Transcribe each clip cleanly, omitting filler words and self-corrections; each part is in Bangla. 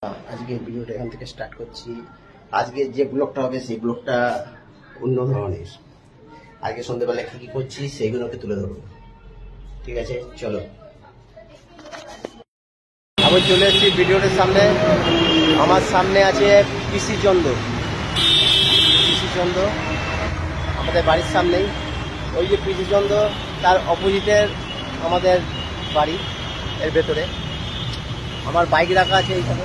আজকে ভিডিওটা এখান থেকে স্টার্ট করছি। আজকে যে ব্লগটা হবে সেই ব্লগটা অন্য ধরনের। আজকে সন্ধ্যেবেলা কি কি করছি সেইগুলোকে তুলে ধরবো। ঠিক আছে, চলো। আবার চলে এসেছি ভিডিওটার সামনে। আমার সামনে আছে পিসি চন্দ্র। আমাদের বাড়ির সামনেই ওই যে পিসি চন্দ্র, তার অপোজিটের আমাদের বাড়ি এর ভেতরে। আমার বাইক রাখা আছে এইখানে,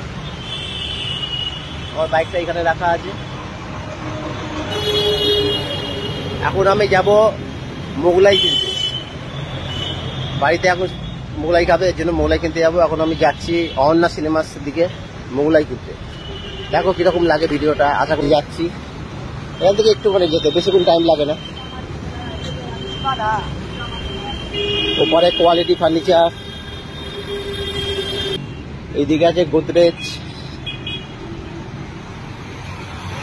আমার বাইকটা এখানে রাখা আছে। এখন আমি যাব মোগলাই কিনতে। বাড়িতে এখন মোগলাই খাবে, এর জন্য মোগলাই কিনতে যাবো। এখন আমি যাচ্ছি অহন্যা সিনেমাস দিকে মোগলাই কিনতে। দেখো কিরকম লাগে ভিডিওটা, আশা করি যাচ্ছি। এখান থেকে একটুখানি যেতে বেশিক্ষণ টাইম লাগে না। ওপরে কোয়ালিটি ফার্নিচার, এইদিকে আছে গোদরেজ,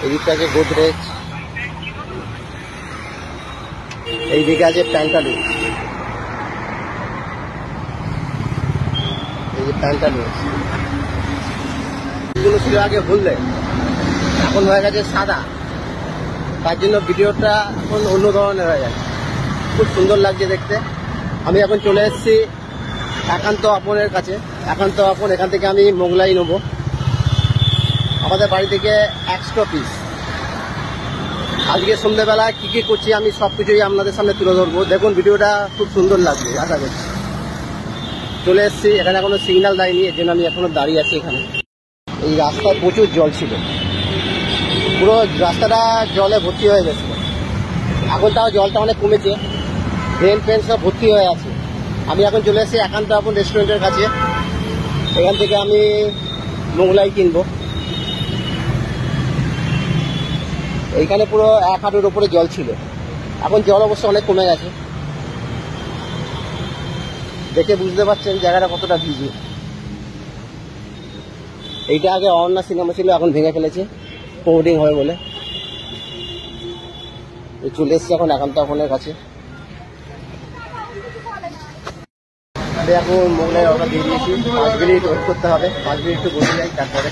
এদিকটা আছে গোদরেজ, এইদিকে আছে প্যান্টালুন। এই যে প্যান্টালুন এগুলো ছিল আগে হলদে, এখন হয়ে গেছে সাদা। তার জন্য ভিডিওটা এখন অন্য ধরনের হয়ে যায়, খুব সুন্দর লাগছে দেখতে। আমি এখন চলে এসেছি একান্ত আপনের কাছে। একান্ত আপন, এখান থেকে আমি মোগলাই নেবো। আমাদের বাড়ি থেকে 100 পিস। আজকে সন্ধ্যেবেলা কি কি করছি আমি সব কিছুই আপনাদের সামনে তুলে ধরবো। দেখুন ভিডিওটা খুব সুন্দর লাগবে আশা করছি। চলে এসেছি, এখানে এখনো সিগন্যাল দেয়নি, এর জন্য আমি এখনো দাঁড়িয়ে আছি এখানে। এই রাস্তায় প্রচুর জল ছিল, পুরো রাস্তাটা জলে ভর্তি হয়ে গেছিল। এখন তাও জলটা অনেক কমেছে, ড্রেন ফ্রেন সব ভর্তি হয়ে আছে। আমি এখন চলে এসেছি একান্ত আপন রেস্টুরেন্টের কাছে। এখান থেকে আমি মোগলাই কিনবো। এইখানে পুরো 1 হাঁটুর উপরে জল ছিল, এখন জল অবশ্য অনেক কমে গেছে। দেখে বুঝতে পারছেন জায়গাটা কতটা ভিজে। এইটা আগে অহন্যা সিনেমা ছিল, এখন ভেঙে ফেলেছে পোর্ডিং হবে বলে। চলে এসছি এখন একান্ত আপনের কাছে। এখন মোগলাই অর্ডার দিয়ে দিয়েছি, 5 মিনিট ওয়েট করতে হবে। 5 মিনিট একটু বসে যাই, তারপরে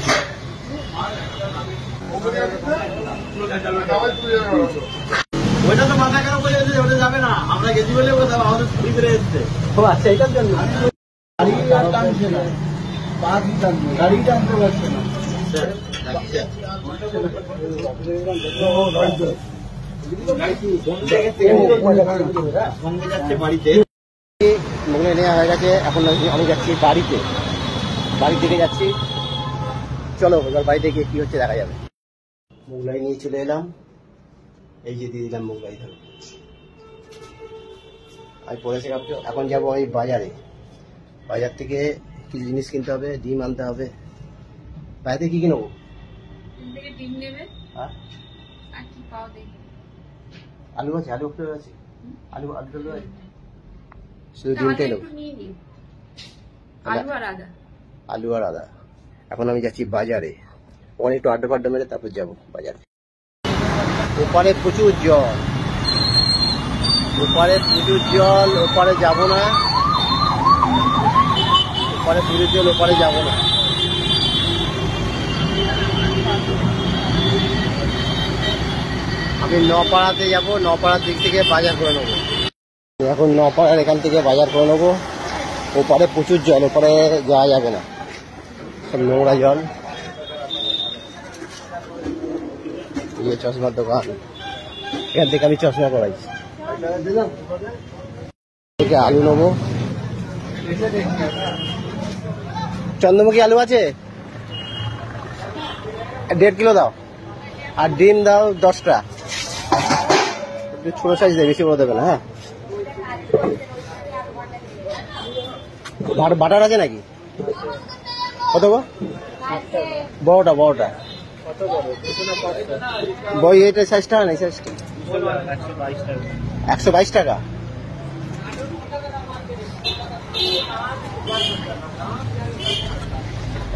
ওইটা তো মাথা খারাপ করে যাচ্ছে, ওটা যাবে না। আমরা গেছি বলে আমাদের ভিতরে এসছে। ও আচ্ছা, এটার জন্য গাড়ি টানতে পারছে না। মোগলাই নেওয়া হয়ে গেছে, এখন আমি যাচ্ছি বাড়িতে। বাড়ি থেকে যাচ্ছি, চলো এবার বাড়িতে গিয়ে কি হচ্ছে দেখা যাবে। মোগলাই নিয়ে চলে এলাম, এই যে দিয়ে দিলাম মোগলাই। ধরো আমি পড়েছি ভাবছো। এখন যাবো আমি বাজারে, বাজার থেকে কিছু জিনিস কিনতে হবে, ডিম আনতে হবে। বাড়িতে কি কিনবো? ডিম নেবে, হ্যাঁ, আর কি পাও দেখি। আলু আছে, আলু আছে, আলু আছে, শুধু ডিমটাই নেবো। আলু আর আদা, আলু আর আদা। এখন আমি যাচ্ছি বাজারে, ওখানে একটু আড্ডা ফাড্ডা মেরে তারপর যাবো বাজারে। ওপারে প্রচুর জল, ওপারে প্রচুর জল, ওপারে যাবো না। ওপারে প্রচুর জল, ওপারে যাবো না। আমি নপাড়াতে যাব, নপাড়ার দিক থেকে বাজার করে নেবো। এখন নপাড়ার এখান থেকে বাজার করে নেবো। ওপারে প্রচুর জল, ওপারে যাওয়া যাবে না, সব নোংরা জল। ये চশমার দোকান, এখান থেকে আমি চশমা করাইছি। আলু নেবো, চন্দ্রমুখী আলু আছে 1.5 কিলো দাও। আর ডিম দাও 10টা, ছোট সাইজ দেবে, বেশি বড় দেবে না। হ্যাঁ, বাটার আছে নাকি? কত গো? বড়টা, বড়টা বই। এইটা সাইজটা না, এই সাইজটা 122 টাকা।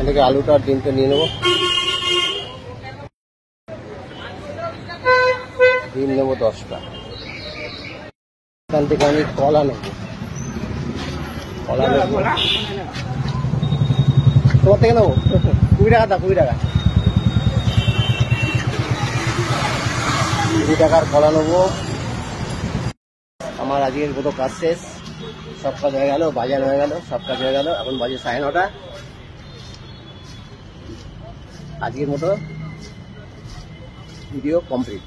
এদিকে আলুটা আর ডিমটা নিয়ে নেবো। ডিম নেবো 10টা। এখান থেকে আমি কলা নেবো, কলা নেবো। তোমার থেকে নেবো। 20 টাকা দাও, 20 টাকা। 20 টাকার কলা নেবো। আমার আজকের মতো কাজ শেষ, সব কাজ হয়ে গেল, বাজার হয়ে গেল, সব কাজ হয়ে গেল। এখন বাজে 9:30। আজকের মতো ভিডিও কমপ্লিট।